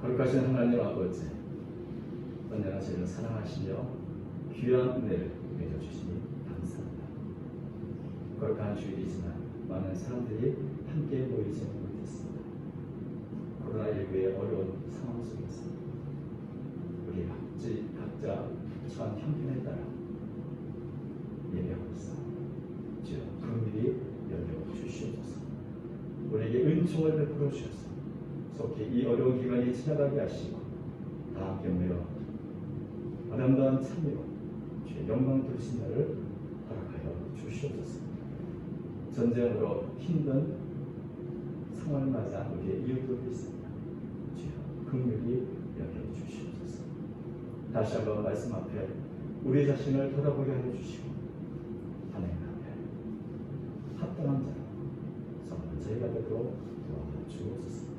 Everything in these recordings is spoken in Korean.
거룩하신 하나님 아버지, 언제나 저희를 사랑하시며 귀한 은혜를 내려주시니 감사합니다. 거룩한 주일이지만 많은 사람들이 함께 모이지 못했습니다. 코로나19의 어려운 상황 속에서 우리 각자 처한 형편에 따라 예배하고 있습니다. 주여 긍휼히 여겨 주시옵소서. 우리에게 은총을 베풀어 주셔서 속히 이 어려운 기간이 지나가게 하시고 다 함께 모여 아름다운 찬미로 주의 영광 돌리신 날을 허락하여 주시옵소서. 전쟁으로 힘든 상황을 맞아 우리의 이웃들도 있습니다. 주여 긍휼히 여겨 주시옵소서. 다시 한번 말씀 앞에 우리 자신을 돌아보게 하여 주시고 하나님 앞에 합당한 자로 성령 저희가 되도록 도와주옵소서.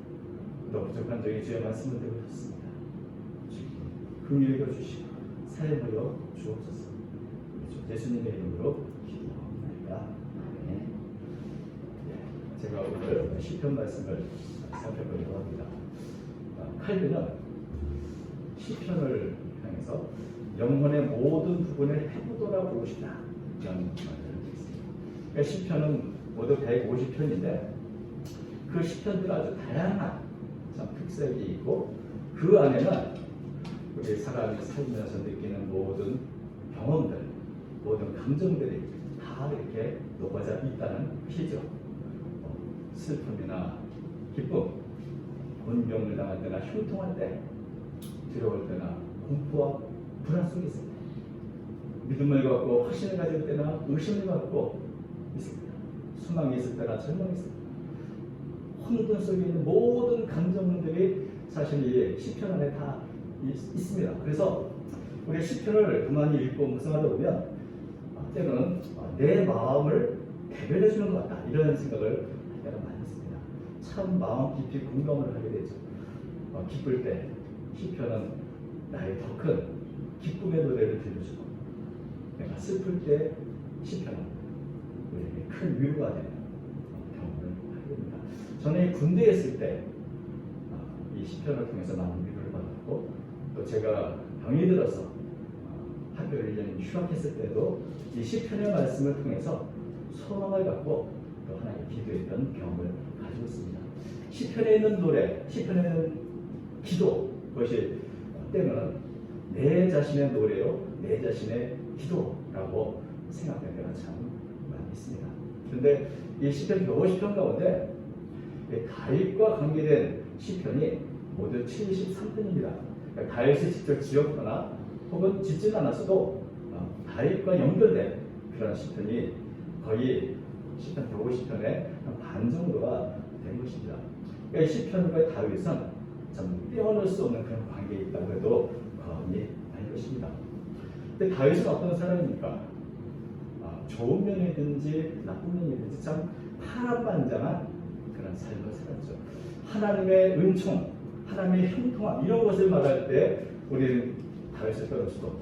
더 부족한 저희 주의 말씀을 듣고 있습니다. 긍휼히 여겨 주시고 사용하여 주옵소서. 예수님의 이름으로 기도합니다. 아멘. 제가 오늘 시편 말씀을 살펴보려고 합니다. 칼빈은 시편을 향해서 영혼의 모든 부분을 해보더라 싶다 이런 말을 했습니다. 시편은 모두 150편인데 그 시편들 아주 다양한 특색이 있고 그 안에는 우리 사람이 살면서 느끼는 모든 경험들, 모든 감정들이 다 이렇게 녹아져 있다는 것이죠. 슬픔이나 기쁨, 곤경을 당할 때나 형통할 때, 두려울 때나 공포와 불안 속에 있습니다. 믿음을 갖고 확신을 가질 때나 의심을 갖고 있습니다. 소망이 있을 때나 절망이 있습니다. 혼돈 속에 있는 모든 감정들이 사실 이 시편 안에 다 있습니다. 그래서 우리 시편을 가만히 읽고 묵상하다 보면 때로는 내 마음을 대변해 주는 것 같다 이런 생각을 할 때가 많이 있습니다. 참 마음 깊이 공감을 하게 되죠. 기쁠 때 시편은 나의 더 큰 기쁨의 노래를 들려주고 내가 슬플 때 시편은 우리에게 큰 위로가 되는 경험을 하게 됩니다. 저는 군대에 있을 때 이 시편을 통해서 많은 위로를 받았고 또 제가 병이 들어서 학교를 1년 휴학했을 때도 이 시편의 말씀을 통해서 소망을 갖고 또 하나님께 기도했던 경험을 가지고 있습니다. 시편에 있는 노래, 시편에 있는 기도, 그것이 때로는 내 자신의 노래요, 내 자신의 기도라고 생각할 때가 참 많이 있습니다. 그런데 이 시편 150편 가운데 다윗과 관계된 시편이 모두 73편입니다. 그러니까 다윗이 직접 지었거나 혹은 짓진 않았어도 다윗과 연결된 그런 시편이 거의 시편 150편의 반 정도가 된 것입니다. 그러니까 시편과 다윗은 참 떼어낼 수 없는 그런 관계에 있다고 해도 과언이 아닐 것입니다. 근데 다윗은 어떤 사람입니까? 좋은 면이든지 나쁜 면이든지 참 파란만장한 그런 삶을 살았죠. 하나님의 은총, 하나님의 형통함 이런 것을 말할 때 우리는 다윗을 빼놓을 수도 없고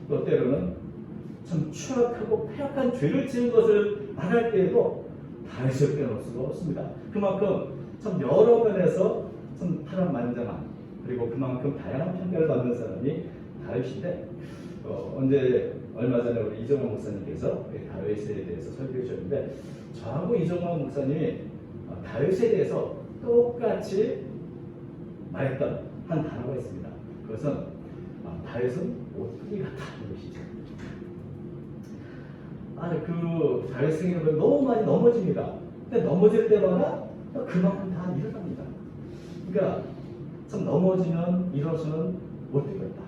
또 때로는 참 추악하고 폐악한 죄를 지은 것을 말할 때에도 다윗을 빼놓을 수가 없습니다. 그만큼 참 여러 면에서 참 파란만장한 그리고 그만큼 다양한 평가를 받는 사람이 다윗인데 언제 얼마 전에 우리 이정환 목사님께서 다윗에 대해서 설교해 주셨는데 저하고 이정환 목사님이 다윗에 대해서 똑같이 말했던 한 단어가 있습니다. 그것은 다윗은 오뚜기 같다는 것이죠. 그 다윗 생애를 너무 많이 넘어집니다. 근데 넘어질 때마다 그만큼 다 일어납니다. 그러니까 참 넘어지면 일어서는 오뚜기 같다.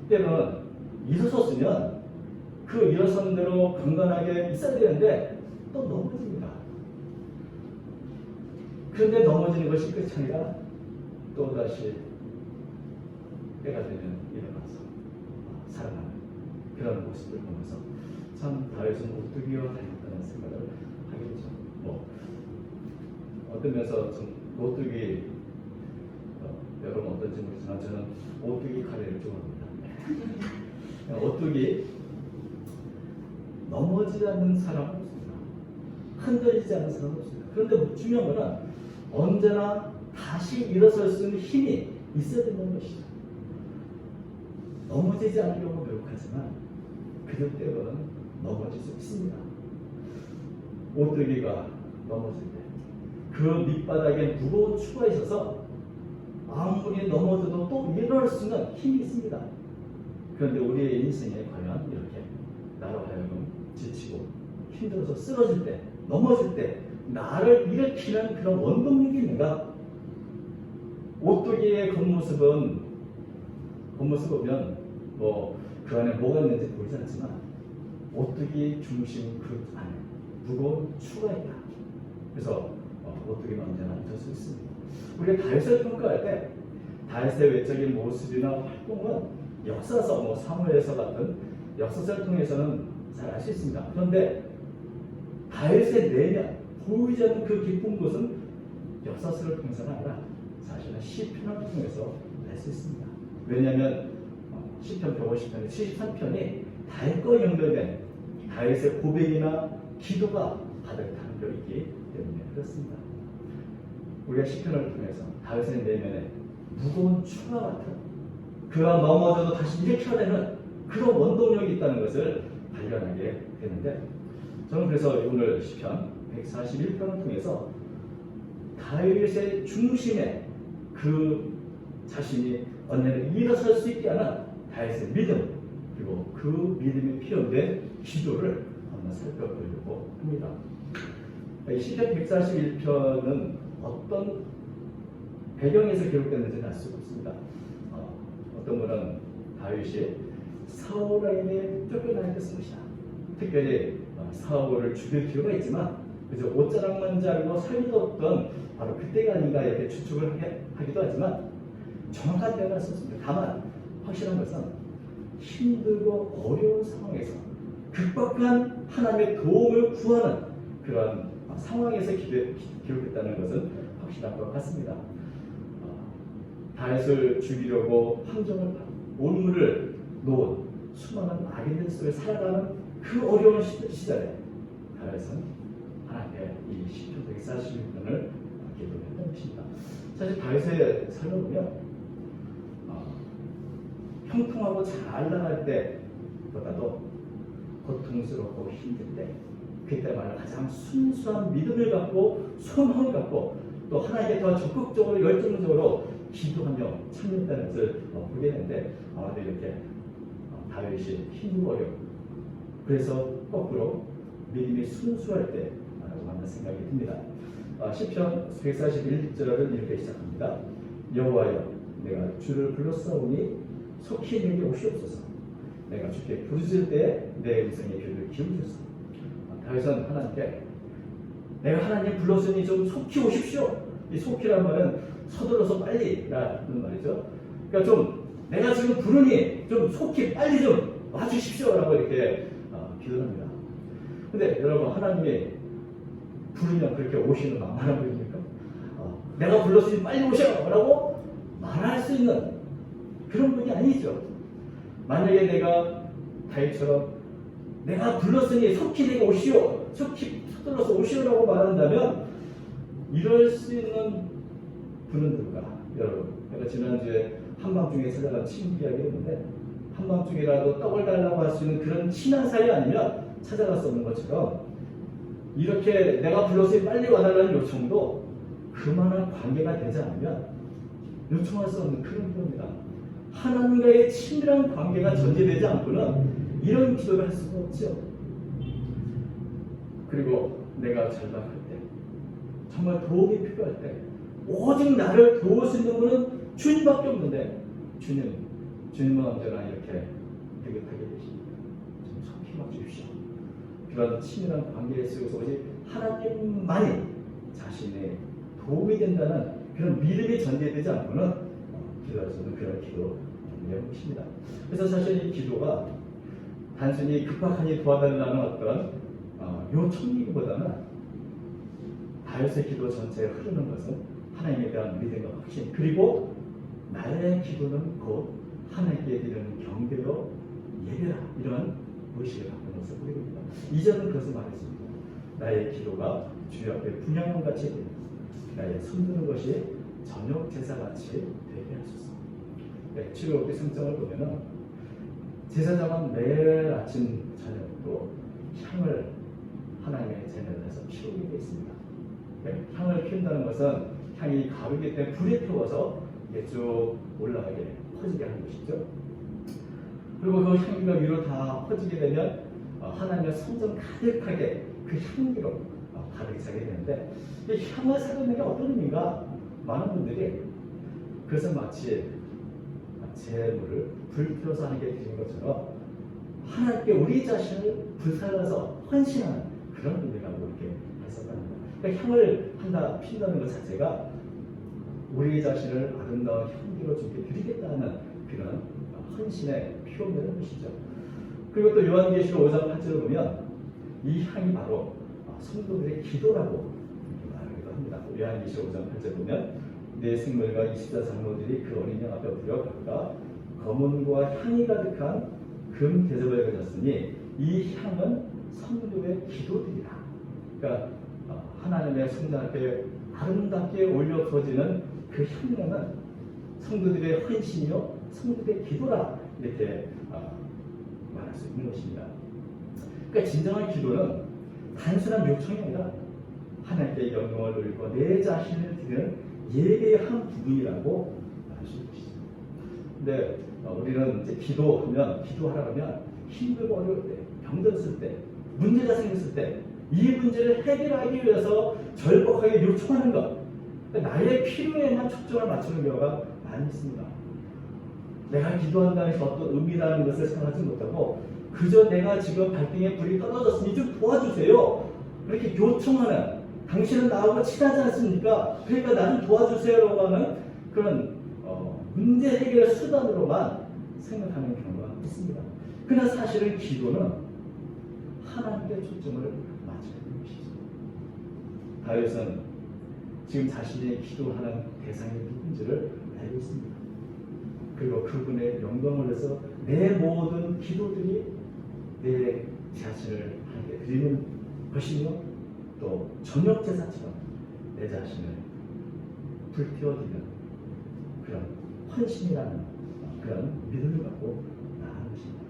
때로는 일어섰으면 그 일어선 대로 건강하게 있어야 되는데 또 넘어집니다. 그런데 넘어지는 것이 끝이 아니라 또다시 때가 되면 일어나서 살아나는 그런 모습을 보면서 참 다윗은 오뚜기와 닮았다는 생각을 하게 되죠. 어떤 면에서 좀 오뚜기 여러분 어떤지 모르지만 저는 오뚜기 카레를 좋아합니다. 오뚜기 넘어지지 않는 사람은 없습니다. 흔들리지 않는 사람은 없습니다. 그런데 중요한 것은 언제나 다시 일어설 수 있는 힘이 있어야 된다는 것이죠. 넘어지지 않으려고 노력하지만 그럴 때는 넘어질 수 있습니다. 오뚜기가 넘어질 때 그 밑바닥에 무거운 추가 있어서 아무리 넘어져도 또 일어날 수 있는 힘이 있습니다. 그런데 우리의 인생에 과연 이렇게 나로 하여금 지치고 힘들어서 쓰러질 때, 넘어질 때 나를 일으키는 그런 원동력이 있는가? 오뚜기의 겉모습은 보면 뭐 그 안에 뭐가 있는지 보이지 않지만 오뚜기 중심 그 안에 무거운 추가 있다. 그래서 오뚜기는 언제나 있을 수 있습니다. 우리가 다윗을 평가할 때 다윗의 외적인 모습이나 활동은 역사서, 사무엘서 같은 역사서를 통해서는 잘 알 수 있습니다. 그런데 다윗의 내면, 보이지 않는 그 깊은 곳은 역사서를 통해서는 아니라 사실은 시편을 통해서 알 수 있습니다. 왜냐하면 시편 150편에 73편이 다윗과 연결된 다윗의 고백이나 기도가 가득 담겨 있기 때문에 그렇습니다. 우리가 시편을 통해서 다윗의 내면에 무거운 추가 같은 그가 넘어져도 다시 일으켜내는 그런 원동력이 있다는 것을 발견하게 되는데, 저는 그래서 오늘 시편 141편을 통해서 다윗의 중심에 그 자신이 언제나 일어설 수 있게 하는 다윗의 믿음, 그리고 그 믿음이 필요한 기도를 한번 살펴보려고 합니다. 이 시편 141편은 어떤 배경에서 기록됐는지는 알 수가 없습니다. 어떤 분은 다윗이 사울에게 쫓겨나게 쓴 것이다. 특별히 사울을 죽일 필요가 있지만 그저 옷자락만 자르고 살기도 없던 바로 그때가 아닌가 이렇게 추측을 하기도 하지만 정확한 대화가 없습니다. 다만 확실한 것은 힘들고 어려운 상황에서 극박한 하나님의 도움을 구하는 그런 상황에서 기록했다는 것은 확실한 것 같습니다. 다윗을 죽이려고 함정을 온물을 놓은 수많은 악인들 속에 살아가는 그 어려운 시절에 다윗은 하나님의 이 시편 141편을 기도했던 것입니다. 사실 다윗의 삶을 보면 형통하고 잘 나갈 때보다도 고통스럽고 힘들 때 그때마다 가장 순수한 믿음을 갖고 소망을 갖고 또 하나님께 더 적극적으로 열정적으로 기도하며 참여했다는 것을 보게 되는데, 아마도 이렇게 다윗이 힘들고 어렵고 그래서 거꾸로 믿음이 순수할 때라고 하는 생각이 듭니다. 시편 141절은 이렇게 시작합니다. 여호와여, 내가 주를 불렀사오니 속히 내게 오시옵소서. 내가 주께 부르짖을 때에 내 음성에 귀를 기울이소서. 다윗은 하나님께 내가 하나님 불렀으니 좀 속히 오십시오. 이 속히란 말은 서둘러서 빨리라는 말이죠. 그러니까 좀 내가 지금 부르니 좀 속히 빨리 좀 와주십시오라고 이렇게 기도합니다. 근데 여러분, 하나님이 부르면 그렇게 오시는 만만한 분입니까? 내가 불렀으니 빨리 오셔라고 말할 수 있는 그런 분이 아니죠. 만약에 내가 다윗처럼 내가 불렀으니 속히 내가 오시오, 속히 서둘러서 오시오라고 말한다면 이럴 수 있는 분은 누가? 여러분, 제가 지난주에 한밤중에 찾아간 친구 이야기 했는데, 한밤중이라도 떡을 달라고 할 수 있는 그런 친한 사이 아니면 찾아갈 수 없는 것처럼 이렇게 내가 불렀으니 빨리 와달라는 요청도 그만한 관계가 되지 않으면 요청할 수 없는 그런 겁니다. 하나님과의 친밀한 관계가 전제되지 않고는 이런 기도를 할 수가 없죠. 그리고 내가 절박할 때, 정말 도움이 필요할 때 오직 나를 도울 수 있는 분은 주님밖에 없는데 주님은 언제나 이렇게 느긋하게 계십니다. 좀 속히 막주십시오. 그런 친밀한 관계 속에서 오직 하나님만이 자신의 도움이 된다는 그런 믿음이 전제되지 않고는 기도할 수 없는 그런 기도의 것입니다. 그래서 사실 이 기도가 단순히 급박하니 도와달라는 어떤 요청이기보다는 다윗의 기도 전체에 흐르는 것은 하나님에 대한 믿음과 확신, 그리고 나의 기도는 곧 하나님께 드리는 경배로 예배라, 이런 의식을 갖는 것을 보입니다. 이전은 그것을 말했습니다. 나의 기도가 주여 앞에 분향함 같이 됩니다. 나의 손드는 것이 저녁 제사같이 되게 하소서. 네, 출애굽기 성경을 보면은 제사장은 매일 아침 저녁으로 향을 하나님의 제물에서 피우게 되어 있습니다. 네, 향을 피운다는 것은 향이 가루이기 때문에 불에 태워서 이게 쭉 올라가게 퍼지게 하는 것이죠. 그리고 그 향기가 위로 다 퍼지게 되면 하나님의 성전 가득하게 그 향기로 가득 차게 되는데, 이 향을 사용하는 게 어떤 의미인가? 많은 분들이 그것은 마치 제물을 불태워서 하는 게 되는 것처럼 하나님께 우리 자신을 불살라서 헌신하는 그런 의미라고 이렇게 해석합니다. 그러니까 향을 핀다는 것 자체가 우리 자신을 아름다운 향기로 주께 드리겠다는 그런 헌신의 표현되는 것이죠. 그리고 또 요한계시록 5장 8절을 보면 이 향이 바로 성도들의 기도라고 말하기도 합니다. 요한계시록 5장 8절 보면 내 생물과 24장로들이 그 어린 양 앞에 엎드려 각각 검은과 향이 가득한 금 대접을 가졌으니 이 향은 성도의 기도들이다. 그러니까 하나님의 성전 앞에 아름답게 올려 부어지는 그 향기는 성도들의 헌신이요 성도들의 기도라 이렇게 말할 수 있는 것입니다. 그러니까 진정한 기도는 단순한 요청이 아니라 하나님께 영광을 돌리고 내 자신을 드리는 예배의 한 부분이라고 말할 수 있는 것이죠. 근데 우리는 이제 기도하라면 힘들고 어려울 때, 병들었을 때, 문제가 생겼을 때 이 문제를 해결하기 위해서 절박하게 요청하는 것, 나의 필요에만 초점을 맞추는 경우가 많이 있습니다. 내가 기도한다는 것이 어떤 의미라는 것을 생각하지 못하고 그저 내가 지금 발등에 불이 떨어졌으니 좀 도와주세요. 이렇게 요청하는, 당신은 나하고 친하지 않습니까? 그러니까 나 좀 도와주세요라고 하는 그런 문제 해결 수단으로만 생각하는 경우가 있습니다. 그러나 사실은 기도는 하나님께 초점을 맞추는 것이죠. 다윗은 지금 자신이 기도하는 대상이 누군지를 알고 있습니다. 그리고 그분의 영광을 위해서 내 모든 기도들이 내 자신을 하나님께 드리는 것이며 또 저녁 제사처럼 내 자신을 불태워드리는 그런 헌신이라는 그런 믿음을 갖고 나아가는 것입니다.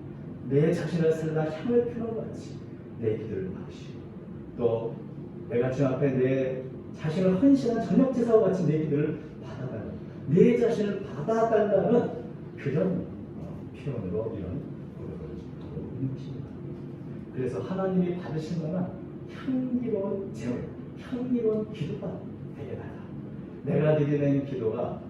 내 자신을 살다 향을 피우는 것 같이 내 기도를 받으시고 또 내가 주 앞에 내 자신을 헌신한 저녁 제사와 같이 내 기도를 받아달라는, 내 자신을 받아달라는 그런 표현으로 이런 고백을 하고 있는 것입니다. 그래서 하나님이 받으실 만한 향기로운 제물, 향기로운 기도가 되게 달라. 내가 드리는 기도가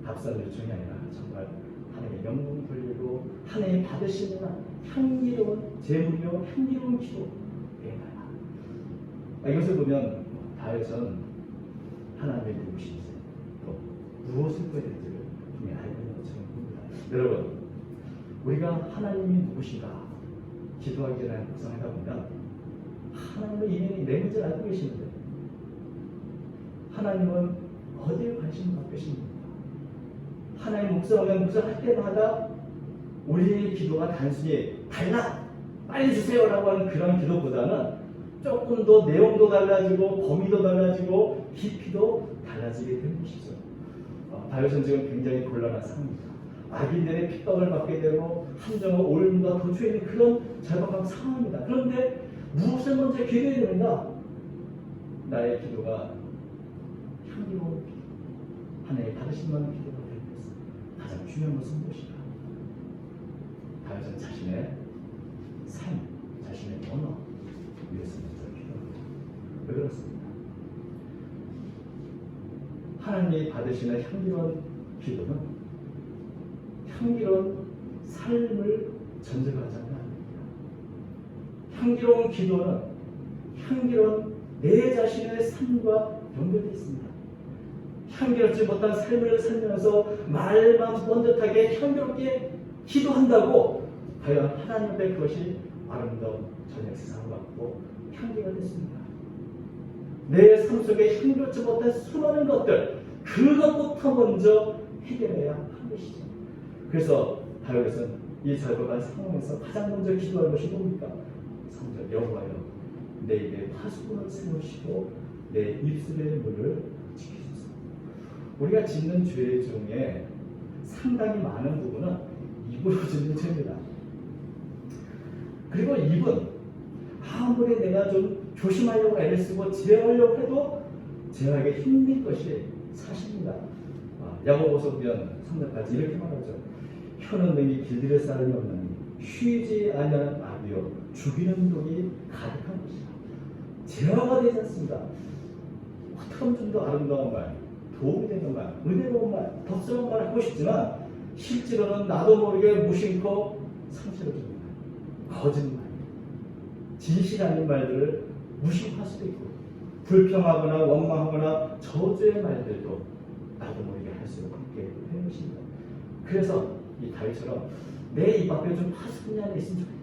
값싼 요청이 아니라 정말 하나님의 영광을 돌리고 하나님이 받으실 만한 향기로운 제물이요 향기로운 기도 되게 달라. 이것을 보면 다윗은 하나님의 누구신지 또 무엇을 해야 될지를 분명히 알고 있는 것처럼 봅니다. 여러분, 우리가 하나님이 누구신가 기도하기 전에 묵상하다 보면 하나님은 이미 내 문제를 알고 계시는데 하나님은 어디에 관심을 갖고 계십니까? 하나님 묵상할 때마다 우리의 기도가 단순히 달라! 빨리 주세요라고 하는 그런 기도보다는 조금 더 내용도 달라지고 범위도 달라지고 깊이도 달라지게 되는 것이죠. 다윗은 지금 굉장히 곤란한 상황입니다. 악인들의 핍박을 받게 되고 함정과 올림과 도처에 있는 그런 절박한 상황입니다. 그런데 무엇을 먼저 기도해야 되는가? 나의 기도가 향기로운 기도, 하나님 받으실 만한 기도가 되는 것은 가장 중요한 것은 무엇인가? 다윗은 자신의 삶, 자신의 언어 위해서 먼저 기도합니다. 왜 그렇습니까? 하나님이 받으시는 향기로운 기도는 향기로운 삶을 전제하지 않습니다. 향기로운 기도는 향기로운 내 자신의 삶과 연결되어 있습니다. 향기롭지 못한 삶을 살면서 말만 번듯하게 향기롭게 기도한다고 과연 하나님 앞에 그것이 아름다운 저녁 세상을 갖고 향기가 됐습니다. 내 삶 속에 향기롭지 못한 수많은 것들, 그것부터 먼저 해결해야 하는 것이죠. 그래서 다윗은 이 절박한 상황에서 가장 먼저 기도할 것이 뭡니까? 3절, 여호와여 내 입에 파수꾼을 세우시고 내 입술의 문을 지키소서. 우리가 짓는 죄 중에 상당히 많은 부분은 입으로 짓는 죄입니다. 그리고 입은 아무리 내가 좀 조심하려고 애를 쓰고 제어하려고 해도 제어하기 힘든 것이 사실입니다. 야고보서 보면 3절까지 이렇게 말하죠. 혀는 능히 길들여 사람이 없나니 쉬지 아니하는 악이요 죽이는 독이 가득한 것이다. 제어가 되지 않습니다. 어떻게 하면 좀 더 아름다운 말, 도움이 되는 말, 은혜로운 말, 덕스러운 말을 하고 싶지만 실제로는 나도 모르게 무심코 상처를 줍니다. 거짓말, 진실 아닌 말들을 무심할 수도 있고 불평하거나 원망하거나 저주의 말들도 나도 모르게 할 수 있게 되는 것입니다. 그래서 이 다윗처럼 내 입 앞에 좀 파수꾼이 하나 있으면 좋겠다.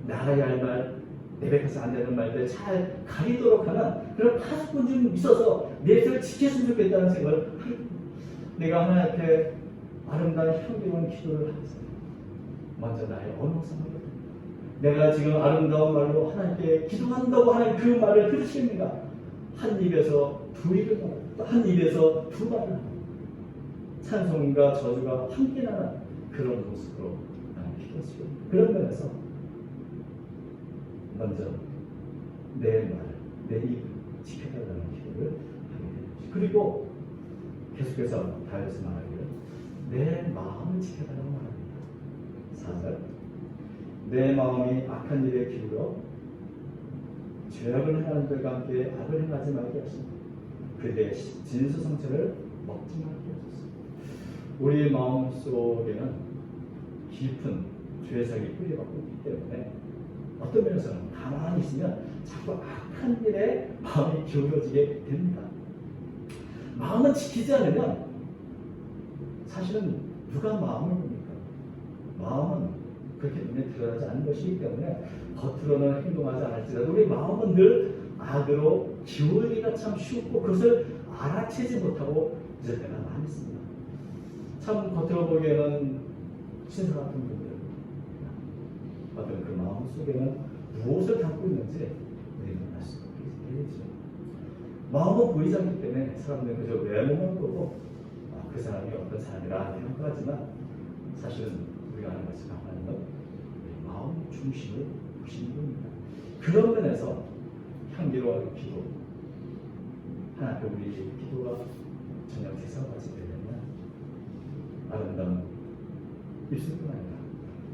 나가야 할 말, 내뱉어서 안 되는 말들 잘 가리도록 하는 그런 파수꾼 좀 있어서 내 뜻을 지켰으면 좋겠다는 생각을 내가 하나님 앞에 아름다운 향기로운 기도를 하겠습니다. 먼저 나의 언어상을 내가 지금 아름다운 말로 하나님께 기도한다고 하는 그 말을 들으십니까? 한 입에서 두 입을 말하고 한 입에서 두 말을 하고 찬송과 저주가 함께 나는 그런 모습으로 나는 기도했습니다. 그런 면에서 먼저 내 말, 내 입을 지켜달라는 기도를 하게 됩니다. 그리고 계속해서 다윗은 말하기를 내 마음을 지켜달라고 말합니다. 4절 내 마음이 악한 일에 기울어 죄악을 행하는 자들과 함께 악을 행하지 말게 하시고 그들의 진수성찬을 먹지 말게 하소서. 우리 마음 속에는 깊은 죄성이 뿌리박고 있기 때문에 어떤 면에서는 가만히 있으면 자꾸 악한 일에 마음이 기울어지게 됩니다. 마음은 지키지 않으면 사실은 누가 마음을 봅니까? 마음은 그렇게 눈에 드러나지 않는 것이기 때문에 겉으로는 행동하지 않을지라도 우리 마음은 늘 악으로 기울기가 참 쉽고 그것을 알아채지 못하고 있을 때가 많이 있습니다. 참 겉으로 보기에는 신사 같은 분들 어떤 그 마음 속에는 무엇을 담고 있는지 우리는 알 수가 없겠죠. 마음은 보이지 않기 때문에 사람들은 그저 외모만 보고 그 사람이 어떤 사람이라 평가하지만 사실은 우리가 아는 것이 하나님은 마음 중심을 보시는 분입니다. 그런 면에서 향기로운 기도 하나님 앞에 우리 기도가 전혀 대상받지 되려면 아름다운 입술뿐 아니라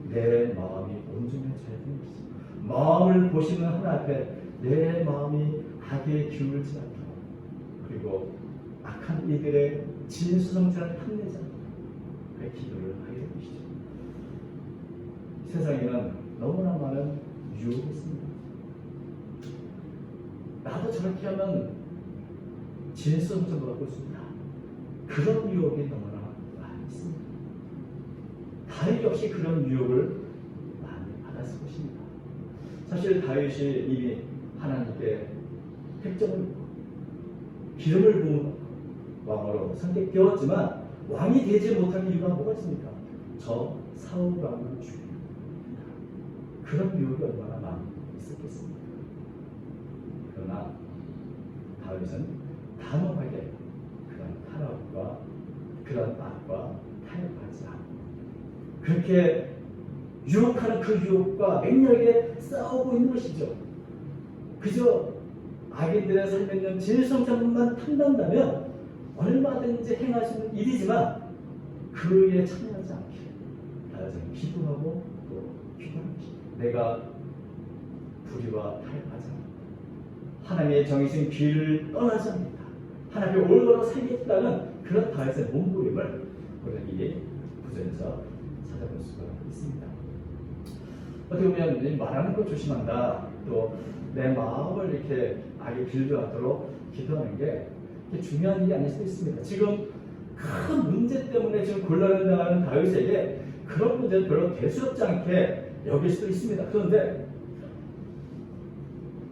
내 마음이 온전해져야 되는 것입니다. 마음을 보시는 하나님 앞에 내 마음이 악에 기울지 않도록 그리고 악한 이들의 진수성찬을 탐내지 않도록 그 기도를 하게 되는 것이죠. 세상에는 너무나 많은 유혹이 있습니다. 나도 저렇게 하면 진수성찬을 받고 있습니다. 그런 유혹이 너무나 많이 있습니다. 다윗 역시 그런 유혹을 많이 받았을 것입니다. 사실 다윗이 이미 하나님께 택정을 받고 기름을 부은 왕으로 선택되었지만 왕이 되지 못한 이유가 뭐가 있습니까? 저 사울 왕을 죽입니다. 그런 유혹이 얼마나 많이 있었겠습니까? 그러나 다윗은 단호하게 그런 타락과 그런 악과 타협하지 않고 그렇게 유혹하는 그 유혹과 맹렬하게 싸우고 있는 것이죠. 그저 악인들의 삶에 있는 진실성찬만 탐난다면 얼마든지 행할 수 있는 일이지만 그에 참여하지 않게 다윗은 기도하고 또 기도하는 것입니다. 내가 불의와 타협하지 않는다. 하나님의 정해진 길을 떠나지 않는다. 하나님의 올바로 살겠다는 그런 다윗의 몸부림을 우리는 이 구절에서 찾아볼 수가 있습니다. 어떻게 보면 말하는 것 조심한다. 또 내 마음을 이렇게 악에 길지 않도록 기도하는 게 중요한 일이 아닐 수도 있습니다. 지금 큰 문제 때문에 지금 곤란을 당하는 다윗에게 그런 문제는 별로 대수롭지 않게 여길 수도 있습니다. 그런데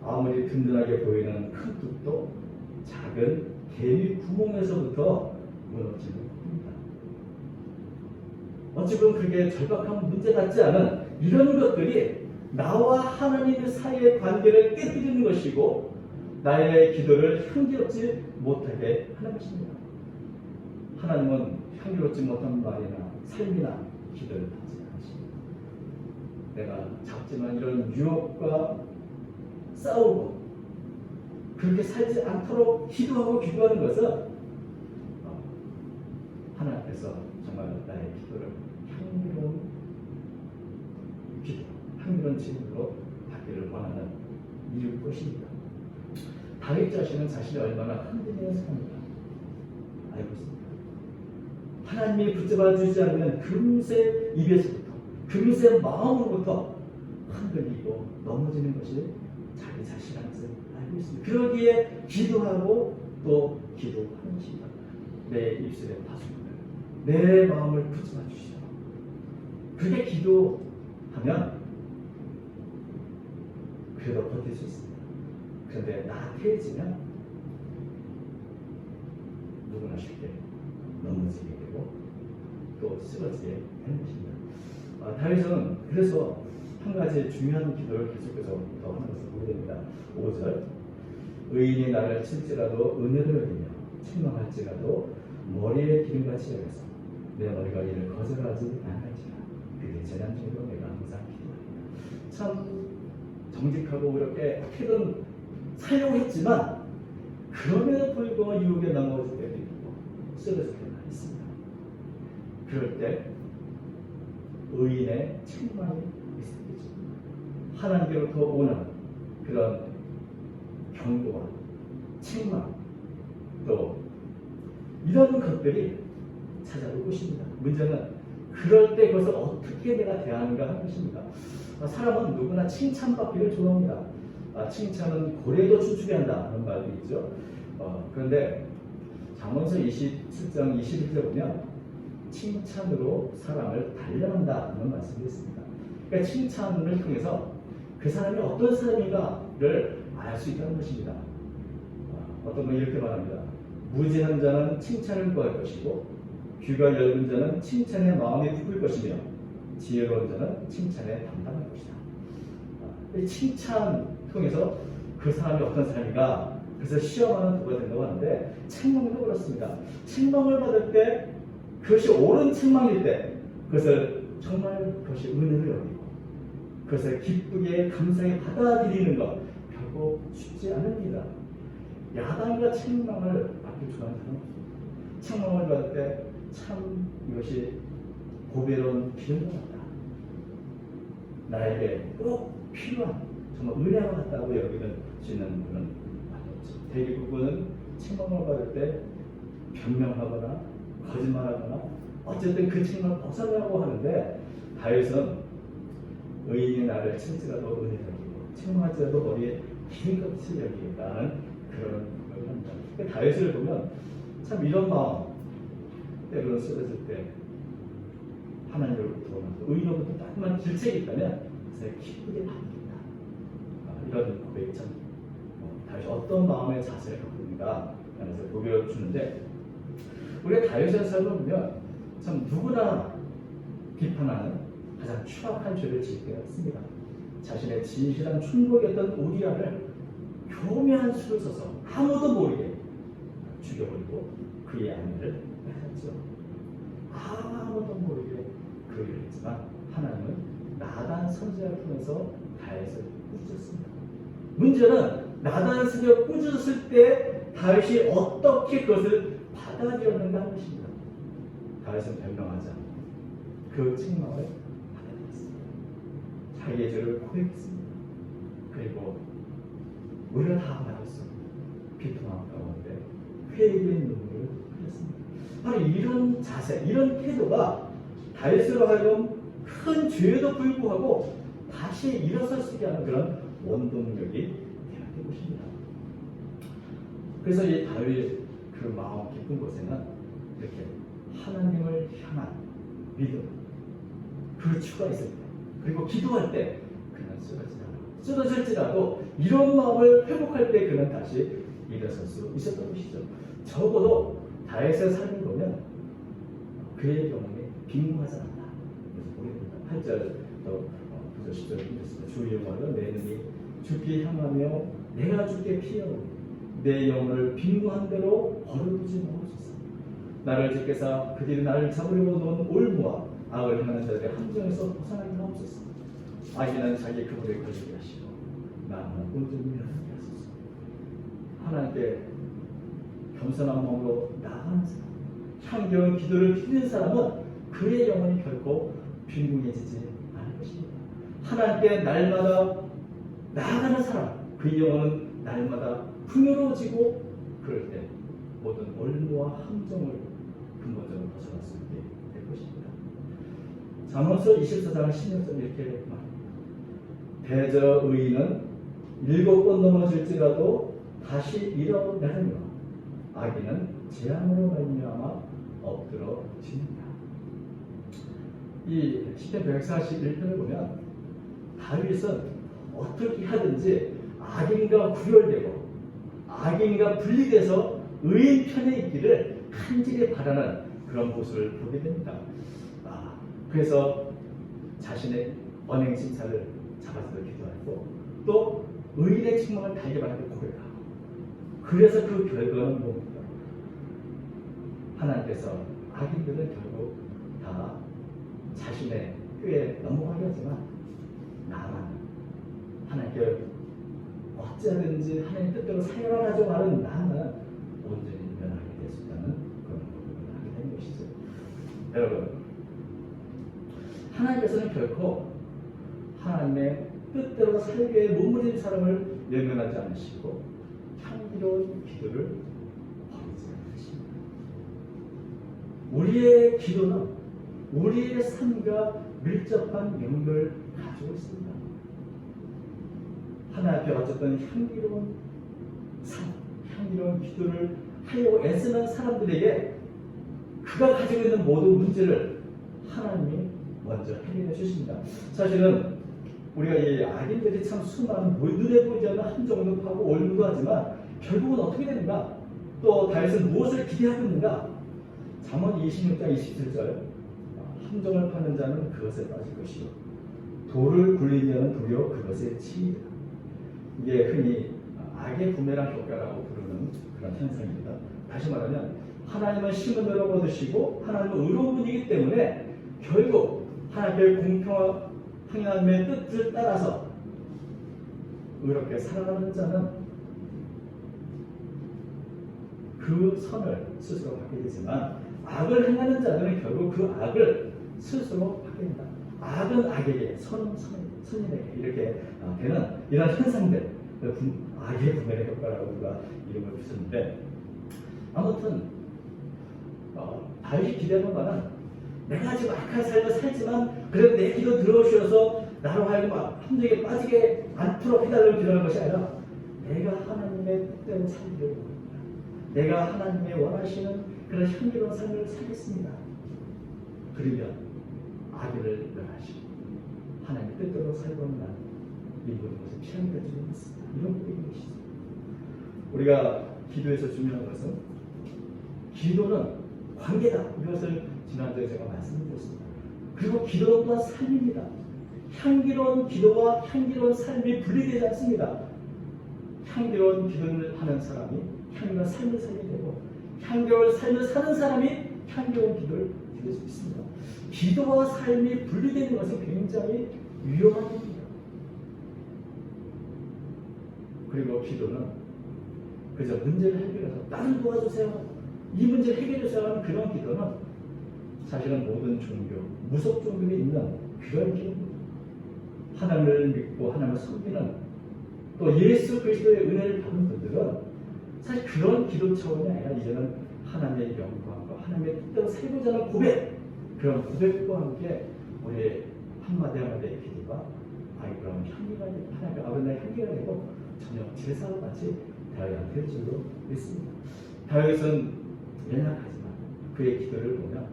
아무리 든든하게 보이는 큰 뚝도 작은 개미 구멍에서부터 무너지는 겁니다. 어찌 보면 그게 절박한 문제 같지 않은 이런 것들이 나와 하나님 사이의 관계를 깨뜨리는 것이고 나의 기도를 향기롭지 못하게 하는 것입니다. 하나님은 향기롭지 못한 말이나 삶이나 기도를 받지 않으십니다. 내가 작지만 이런 유혹과 싸우고 그렇게 살지 않도록 기도하고 기도하는 것은 하나님 앞에서 정말 나의 기도를 향기로운 기도, 향기로운 질문으로 받기를 원하는 이유일 것입니다. 다윗 자신은 자신이 얼마나 흔들리는 사람인가 알고 있습니다. 하나님이 붙잡아 주지 않으면 금세 입에서부터, 금세 마음으로부터 흔들리고 넘어지는 것이 자기 자신이라는 것을 알고 있습니다. 그러기에 기도하고 또 기도하는 것입니다. 내 입술의 파수꾼을, 내 마음을 붙잡아 주시오. 그렇게 기도하면 그래도 버틸 수 있습니다. 그런데 나태해지면 누구나 쉽게 넘어지게 되고 또 쓰러지게 되는 것입니다. 다윗은 그래서 한 가지 중요한 기도를 계속해서 더 하는 것을 보게 됩니다. 5절 의인이 나를 칠지라도 은혜를 여기며 책망할지라도 머리에 기름같이 여겨서 내 머리가 이를 거절하지 않을지라 그게 재난 중에도 내가 항상 기도합니다. 참 정직하고 이렇게 어떻게든 살려고 했지만 그럼에도 불구하고 유혹에 넘어질 때도 있고 쓰러질 때도 있습니다. 그럴 때 의인의 책망이 있습니다. 하나님께로부터 오는 그런 경고와 책망 또 이런 것들이 찾아올 것입니다. 문제는 그럴 때 그것을 어떻게 내가 대하는가 하는 것입니다. 사람은 누구나 칭찬받기를 좋아합니다. 칭찬은 고래도 춤추게 한다 하는 말도 있죠. 그런데 잠언서 27장 21절 보면 칭찬으로 사람을 단련한다 하는 말씀이 있습니다. 그러니까 칭찬을 통해서 그 사람이 어떤 사람인가를 알 수 있다는 것입니다. 어떤 분이 이렇게 말합니다. 무지한 자는 칭찬을 구할 것이고 귀가 얇은 자는 칭찬에 마음이 부을 것이며 지혜로운 자는 칭찬에 담당할 것이다. 칭찬 통해서 그 사람이 어떤 사람인가 그래서 시험하는 도가 된다고 하는데 책망도 그렇습니다. 책망을 받을 때 그것이 옳은 책망일 때 그것을 정말 그것이 은혜를 여기고 그것을 기쁘게 감사히 받아들이는 것 결코 쉽지 않습니다. 야단과 책망을 받기 좋아하는 사람은 없습니다. 책망을 받을 때 참 이것이 고배로운 비전과 같다. 나에게 꼭 필요한 정말 은혜와 같다고 여기는 수 있는 그런 말이었죠. 대부분은 책망을 받을 때 변명하거나 거짓말하거나 어쨌든 그 책망을 벗어나려고 하는데 다윗은 의인이 나를 칠지라도 은혜를 여기고 책망할지라도 머리에 기름같이 여기겠다는 그런 생각을 합니다. 다윗을 보면 참 이런 마음 때로는 쓰러질 때 하나님으로부터 의인으로부터 조금만 질책이 있다면 그래서 기쁘게 받겠다. 이런 고백이 참 다윗이 어떤 마음의 자세를 갖고 있는가 하면서 보여주는데 우리가 다윗의 삶을 보면 참 누구나 비판하는 가장 추악한 죄를 지을 때가 있습니다. 자신의 진실한 충복이었던 우리아를 교묘한 수를 써서 아무도 모르게 죽여버리고 그의 아내를 뺏었죠. 아무도 모르게 그 일을 했지만 하나님은 나단 선지자를 통해서 다윗을 꾸짖었습니다. 문제는 나단 선지자가 꾸짖었을 때 다윗이 어떻게 그것을 받아들였는가 하는 것입니다. 다윗은 변명하지 않고 그 책망을 받아들였습니다. 자기의 죄를 고백했습니다. 그리고 우리가 다 말했어. 비통함 가운데 회개의 눈물을 흘렸습니다. 바로 이런 자세, 이런 태도가 다윗으로 하여금 큰 죄에도 불구하고 다시 일어설 수 있게 하는 그런 원동력이 되는 것입니다. 그래서 이 다윗 그 마음 깊은 곳에는 이렇게 하나님을 향한 믿음, 그 추가 있을 때, 그리고 기도할 때 그는 쓰러질지라도 이런 마음을 회복할 때 그는 다시 일어설 수 있었던 것이죠. 적어도 다윗의 삶을 보면 그의 경험이 빈궁하지 않았다. 그래서 보게 됩니다. 8절 또 9절 10절 읽겠습니다. 주의 영광을 내 눈이 주께 향하며 내가 주께 피하오니 내 영혼을 빈궁한 대로 버려두지 마옵소서. 나를 지켜서 그들이 나를 잡으려고 놓은 올무와 악을 행하는 자들의 함정에서 벗어나게 하옵소서. 악인은 자기 그물에 걸리게 하시고 나는 온전히 하게 하소서. 하나님께 겸손한 마음으로 나아가는 사람, 향기로운 기도를 드리는 사람은 그의 영혼이 결코 빈궁해지지 않을 것입니다. 하나님께 날마다 나아가는 사람, 그 영혼은 날마다 풍요로워지고 그럴 때 모든 올무와 함정을 근본적으로 벗어날 수 있게 될 것입니다. 잠언서 24장 16절 이렇게 말합니다. 대저 의인은 7번 넘어질지라도 다시 일어나느니라. 악인은 재앙으로 말미암아 엎드러집니다. 이 시편 141편을 보면 다윗은 어떻게 하든지 악인과 구별되고 악인과 분리돼서 의인 편에 있기를 간절히 바라는 그런 모습을 보게 됩니다. 그래서 자신의 언행 진찰을 잡아서 기도하고 또 의인의 책망을 달게 바라고 고백하고, 그래서 그 결과는 뭡니까? 하나님께서 악인들은 결국 다 자신의 꾀에 넘어가게 하지만 나만 하나님께 어찌하든지 하나님 뜻대로 살아가자고 하는 나는 온전히 면하게 될 수 있다는 그런 고백을 하게 되는 것이죠. 여러분, 하나님께서는 결코 하나님의 뜻대로 살기에 머무르는 사람을 외면하지 않으시고 향기로운 기도를 버리지 않으십니다. 우리의 기도는 우리의 삶과 밀접한 연결을 가지고 있습니다. 하나님 앞에 바쳤던 향기로운 삶, 향기로운 기도를 하려고 애쓰는 사람들에게 그가 가지고 있는 모든 문제를 하나님이 먼저 해결해 주십니다. 사실은 우리가 이 악인들이 참 수많은 눈에 보이지 않는 함정도 하고 올무도 하지만 결국은 어떻게 되는가? 또 다윗은 무엇을 기대하고 있는가? 잠언 26장 27절 함정을 파는 자는 그것에 빠질 것이요 돌을 굴린 자는 도리어 그것에 치이리라. 이게 흔히 악의 부메랑 효과라고 부르는 그런 현상입니다. 다시 말하면 하나님은 심은 대로 거두시고 하나님은 의로운 분이기 때문에 결국 하나님의 공평한 하나님의 뜻을 따라서 의롭게 살아가는 자는 그 선을 스스로 받게 되지만 악을 행하는 자들은 결국 그 악을 스스로 받게 된다. 악은 악에게, 선은 선인에게 이렇게 되는 이런 현상들, 악의 구매의 효과라고 우리가 이름을 붙였는데, 아무튼 다윗이 기대하는 바는 내가 지금 악한 삶을 살지만 그래도 내 기도 들어오셔서 나로 하여금 함정에 빠지게 않도록 해달라고 기도하는 것이 아니라 내가 하나님의 뜻대로 살기를 원합니다. 내가 하나님의 원하시는 그런 향기로운 삶을 살겠습니다. 그러면 악인을 멸하시고 하나님의 뜻대로 살고는 나는 이 모든 것을 피하게 될 줄 믿습니다. 이런 고백인 것이죠. 우리가 기도에서 중요한 것은 기도는 관계다. 이것을 지난주에 제가 말씀드렸습니다. 그리고 기도는 또한 삶입니다. 향기로운 기도와 향기로운 삶이 분리되지 않습니다. 향기로운 기도를 하는 사람이 향기로운 삶을 살게 되고 향기로운 삶을 사는 사람이 향기로운 기도를 드릴 수 있습니다. 기도와 삶이 분리되는 것은 굉장히 위험한 일입니다. 그리고 기도는 그저 문제를 해결해서 나를 도와주세요, 이 문제를 해결해주세요 하는 그런 기도는 사실은 모든 종교, 무속 종교에 있는 그런 기도입니다. 하나님을 믿고 하나님을 섬기는 또 예수 그리스도의 은혜를 받은 분들은 사실 그런 기도 차원이 아니라 이제는 하나님의 영광과 하나님의 뜻대로 살고자 하는 고백, 그런 고백과 함께 우리의 한마디 한마디의 기도가 그런 향기가 되고 하나님의 아버지의 향기가 되고 전혀 제사와 같이 되어야 될 줄로 믿습니다. 다윗은 연약하지만 그의 기도를 보면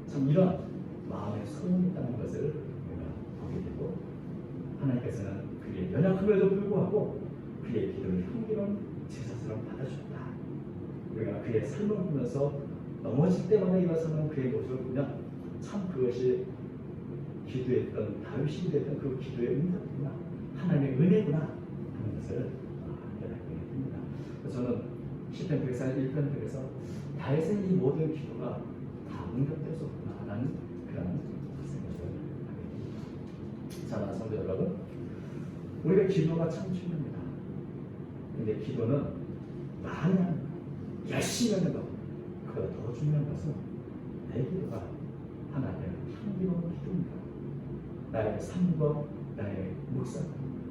참 이런 마음의 소원이 있다는 것을 우리가 보게 되고 하나님께서는 그의 연약함에도 불구하고 그의 기도를 향기로운 제사처럼 받아줬다. 우리가 그의 삶을 보면서 넘어질 때마다 일어서는 그의 모습을 보면 참 그것이 기도했던 다윗이 됐던 그 기도의 응답이구나, 하나님의 은혜구나 하는 것을 깨닫게 됩니다. 저는 시편 141편 100에서 다윗의 이 모든 기도가 다 응답되었구나라는 그런 생각을 하게 됩니다. 사랑하는 성도 여러분, 우리가 기도가 참 중요합니다. 근데 기도는 마냥 열심히 하는 것, 그보다 더 중요한 것은 내 기도가 하나님의 향기로운 기도입니다. 나의 삶과 나의 묵상,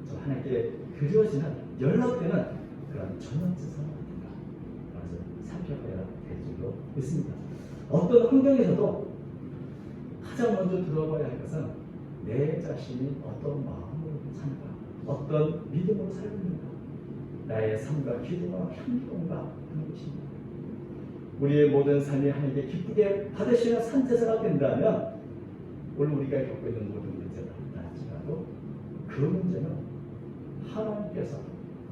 저 하나님께 그려지는 연락되는 그런 전원지성을 아닌가, 그래서 살펴봐야 될 줄로 믿습니다. 어떤 환경에서도 가장 먼저 들어봐야 할 것은 내 자신이 어떤 마음으로 사는가, 어떤 믿음으로 살고 있는가, 나의 삶과 기도가 향기로운가 하는 것입니다. 우리의 모든 삶이 하나님께 기쁘게 받으시는 산제사가 된다면 오늘 우리가 겪고 있는 모든 문제가 나지라도 그 문제는 하나님께서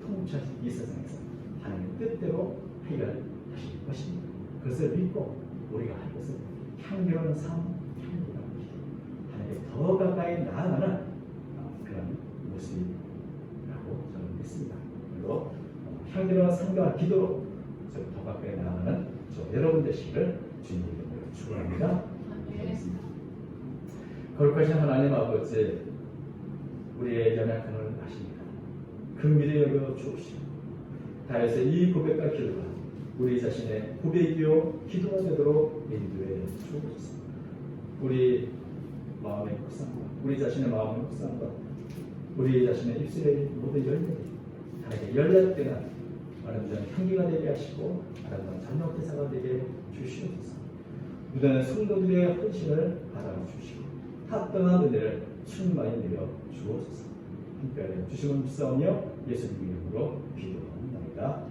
통치하신 이 세상에서 하나님의 뜻대로 해결하실 것입니다. 그것을 믿고 우리가 할 것은 향기로운 삶, 향기로운 기도, 하나님께 더 가까이 나아가는 그런 모습이라고 저는 믿습니다. 그리고 향기로운 삶과 기도로 더 가까이 나아가는 저 여러분 되시기를 주님의 이름으로 축원합니다. 거룩하신 하나님 아버지, 우리의 연약함을 아십니다. 긍휼히 여겨 주옵시고 다윗의 이 고백과 기도가 우리 자신의 고백이요 기도가 되도록 인도해 주옵소서. 우리 마음의 묵상과 우리 자신의 마음의 묵상과 우리 자신의 입술의 모든 열매들이 하나님께 연락되는 아름다운 향기가 되게 하시고 아름다운 자녀 대사가 되게 주시옵소서. 무단한 성도들의 헌신을 받아주시고 합당한 은혜를 충만히 내려 주옵소서. 함께 주시면 믿사오며 예수님 이름으로 기도합니다.